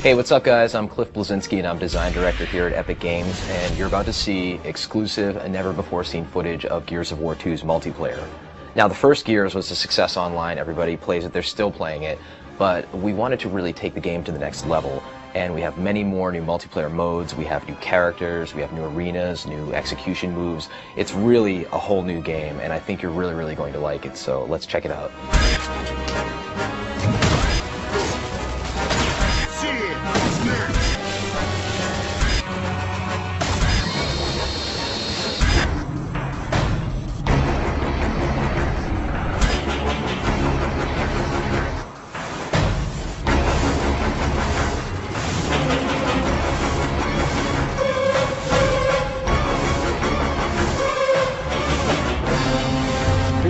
Hey, what's up guys? I'm Cliff Blazinski and I'm design director here at Epic Games, and you're about to see exclusive and never before seen footage of Gears of War 2's multiplayer. Now the first Gears was a success online, everybody plays it, they're still playing it, but we wanted to really take the game to the next level, and we have many more new multiplayer modes, we have new characters, we have new arenas, new execution moves. It's really a whole new game, and I think you're really going to like it, so let's check it out.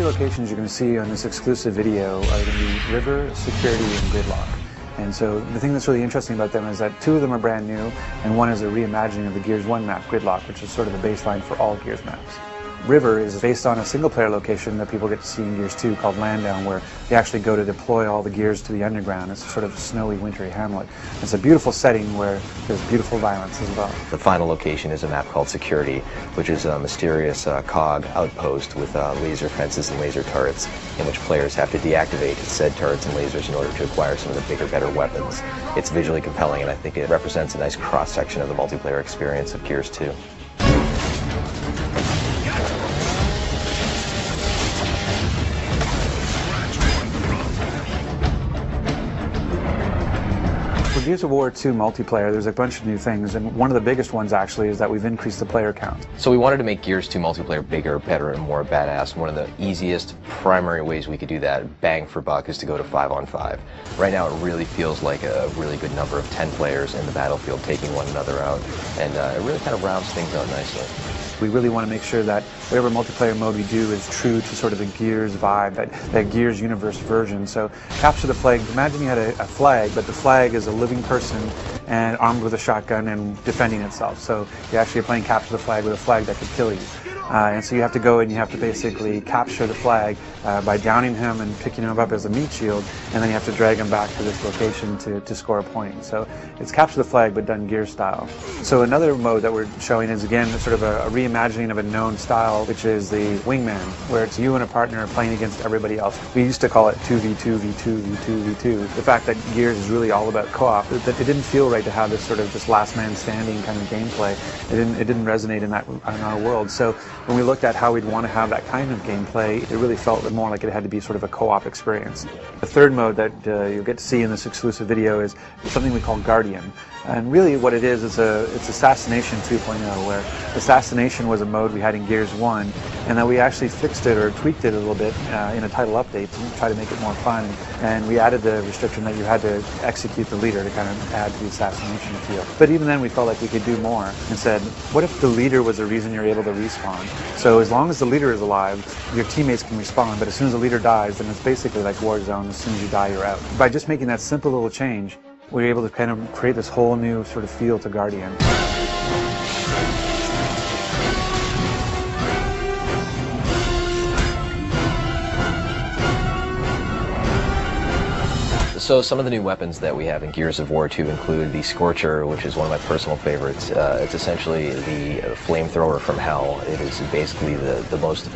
Locations you're going to see on this exclusive video are going to be River, Security, and Gridlock. And so the thing that's really interesting about them is that two of them are brand new, and one is a reimagining of the Gears 1 map, Gridlock, which is sort of the baseline for all Gears maps. River is based on a single-player location that people get to see in Gears 2 called Landdown, where they actually go to deploy all the gears to the underground. It's a sort of snowy, wintry hamlet. It's a beautiful setting where there's beautiful violence as well. The final location is a map called Security, which is a mysterious COG outpost with laser fences and laser turrets, in which players have to deactivate said turrets and lasers in order to acquire some of the bigger, better weapons. It's visually compelling, and I think it represents a nice cross-section of the multiplayer experience of Gears 2. For Gears of War 2 multiplayer, there's a bunch of new things, and one of the biggest ones actually is that we've increased the player count. So we wanted to make Gears 2 multiplayer bigger, better, and more badass. One of the easiest primary ways we could do that, bang for buck, is to go to 5-on-5. Right now it really feels like a really good number of 10 players in the battlefield taking one another out, and it really kind of rounds things out nicely. We really want to make sure that whatever multiplayer mode we do is true to sort of the Gears vibe, that Gears universe version. So capture the flag. Imagine you had a flag, but the flag is a living person and armed with a shotgun and defending itself. So you actually are playing capture the flag with a flag that could kill you. And so you have to go and you have to basically capture the flag by downing him and picking him up as a meat shield, and then you have to drag him back to this location to score a point. So it's capture the flag but done Gear style. So another mode that we're showing is again sort of a reimagining of a known style, which is the Wingman, where it's you and a partner playing against everybody else. We used to call it 2v2, v2, v2, v2. The fact that Gears is really all about co-op, that it didn't feel right to have this sort of just last man standing kind of gameplay. It didn't resonate in our world. So when we looked at how we'd want to have that kind of gameplay, it really felt more like it had to be sort of a co-op experience. The third mode that you'll get to see in this exclusive video is something we call Guardian. And really what it is it's Assassination 2.0, where Assassination was a mode we had in Gears 1, and then we actually fixed it or tweaked it a little bit in a title update to try to make it more fun. And we added the restriction that you had to execute the leader to kind of add to the assassination feel. But even then we felt like we could do more and said, what if the leader was the reason you're able to respawn? So as long as the leader is alive, your teammates can respawn, but as soon as the leader dies, then it's basically like Warzone. As soon as you die, you're out. By just making that simple little change, we were able to kind of create this whole new sort of feel to Guardian. So some of the new weapons that we have in Gears of War 2 include the Scorcher, which is one of my personal favorites. It's essentially the flamethrower from hell. It is basically the most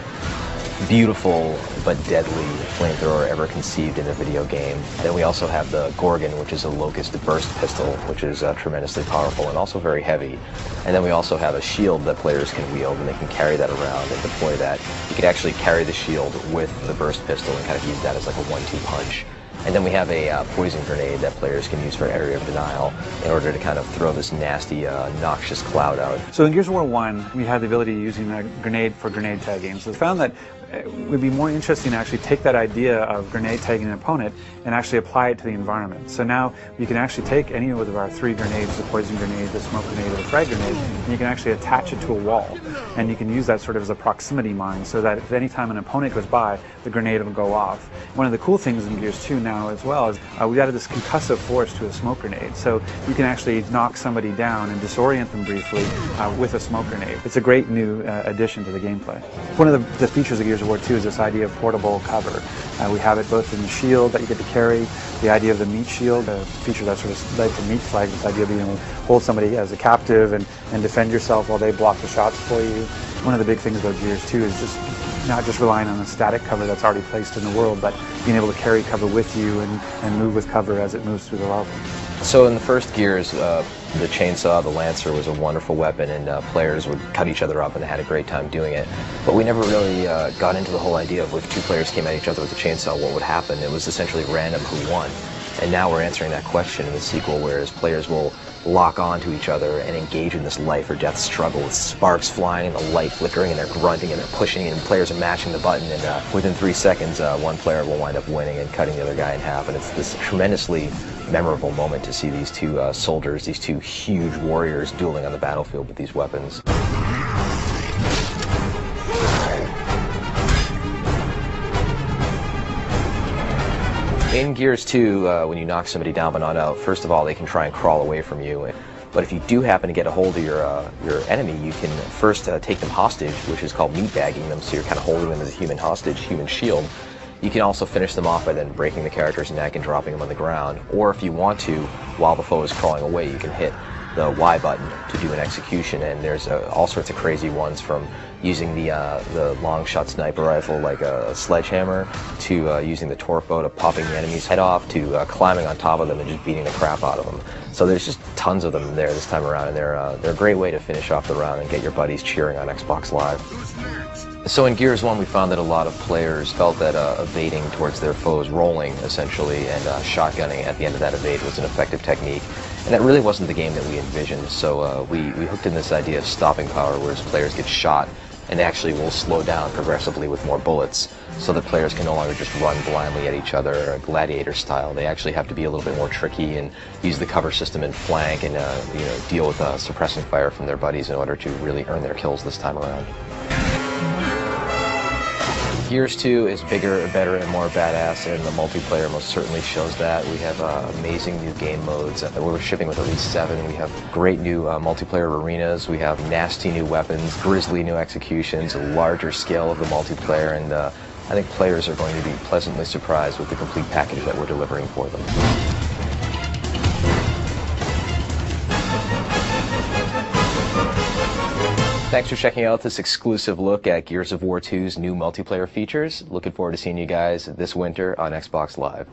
beautiful but deadly flamethrower ever conceived in a video game. Then we also have the Gorgon, which is a locust burst pistol, which is tremendously powerful and also very heavy. And then we also have a shield that players can wield, and they can carry that around and deploy that. You could actually carry the shield with the burst pistol and kind of use that as like a 1-2 punch. And then we have a poison grenade that players can use for area of denial in order to kind of throw this nasty, noxious cloud out. So in Gears of War 1, we had the ability of using a grenade for grenade tagging. So we found that it would be more interesting to actually take that idea of grenade tagging an opponent and actually apply it to the environment. So now you can actually take any of our 3 grenades, the poison grenade, the smoke grenade, or the frag grenade, and you can actually attach it to a wall. And you can use that sort of as a proximity mine, so that if any time an opponent goes by, the grenade will go off. One of the cool things in Gears 2 now as well is we added this concussive force to a smoke grenade. So you can actually knock somebody down and disorient them briefly with a smoke grenade. It's a great new addition to the gameplay. One of the features of Gears Gears of War 2 is this idea of portable cover. We have it both in the shield that you get to carry, the idea of the meat shield, a feature that sort of led to Meat Flag, this idea of being able to hold somebody as a captive and defend yourself while they block the shots for you. One of the big things about Gears 2 is just not just relying on a static cover that's already placed in the world, but being able to carry cover with you and move with cover as it moves through the level. So in the first Gears, the chainsaw, the Lancer, was a wonderful weapon, and players would cut each other up, and they had a great time doing it. But we never really got into the whole idea of if two players came at each other with a chainsaw, what would happen. It was essentially random who won. And now we're answering that question in the sequel, whereas players will lock onto each other and engage in this life or death struggle with sparks flying and the light flickering, and they're grunting and they're pushing, and players are mashing the button, and within 3 seconds one player will wind up winning and cutting the other guy in half. And it's this tremendously memorable moment to see these two soldiers, these two huge warriors, dueling on the battlefield with these weapons. In Gears 2, when you knock somebody down but not out, first of all, they can try and crawl away from you. But if you do happen to get a hold of your enemy, you can first take them hostage, which is called meatbagging them, so you're kind of holding them as a human hostage, human shield. You can also finish them off by then breaking the character's neck and dropping them on the ground. Or if you want to, while the foe is crawling away, you can hit the Y button to do an execution. And there's all sorts of crazy ones, from using the long shot sniper rifle like a sledgehammer, to using the torque bow to popping the enemy's head off, to climbing on top of them and just beating the crap out of them. So there's just tons of them there this time around, and they're a great way to finish off the round and get your buddies cheering on Xbox Live. So in Gears 1, we found that a lot of players felt that evading towards their foes, rolling essentially, and shotgunning at the end of that evade was an effective technique. And that really wasn't the game that we envisioned, so we hooked in this idea of stopping power, whereas players get shot and actually will slow down progressively with more bullets, so that players can no longer just run blindly at each other, gladiator style. They actually have to be a little bit more tricky and use the cover system and flank and deal with suppressing fire from their buddies in order to really earn their kills this time around. Gears 2 is bigger, better, and more badass, and the multiplayer most certainly shows that. We have amazing new game modes. We're shipping with at least 7. We have great new multiplayer arenas. We have nasty new weapons, grisly new executions, a larger scale of the multiplayer, and I think players are going to be pleasantly surprised with the complete package that we're delivering for them. Thanks for checking out this exclusive look at Gears of War 2's new multiplayer features. Looking forward to seeing you guys this winter on Xbox Live.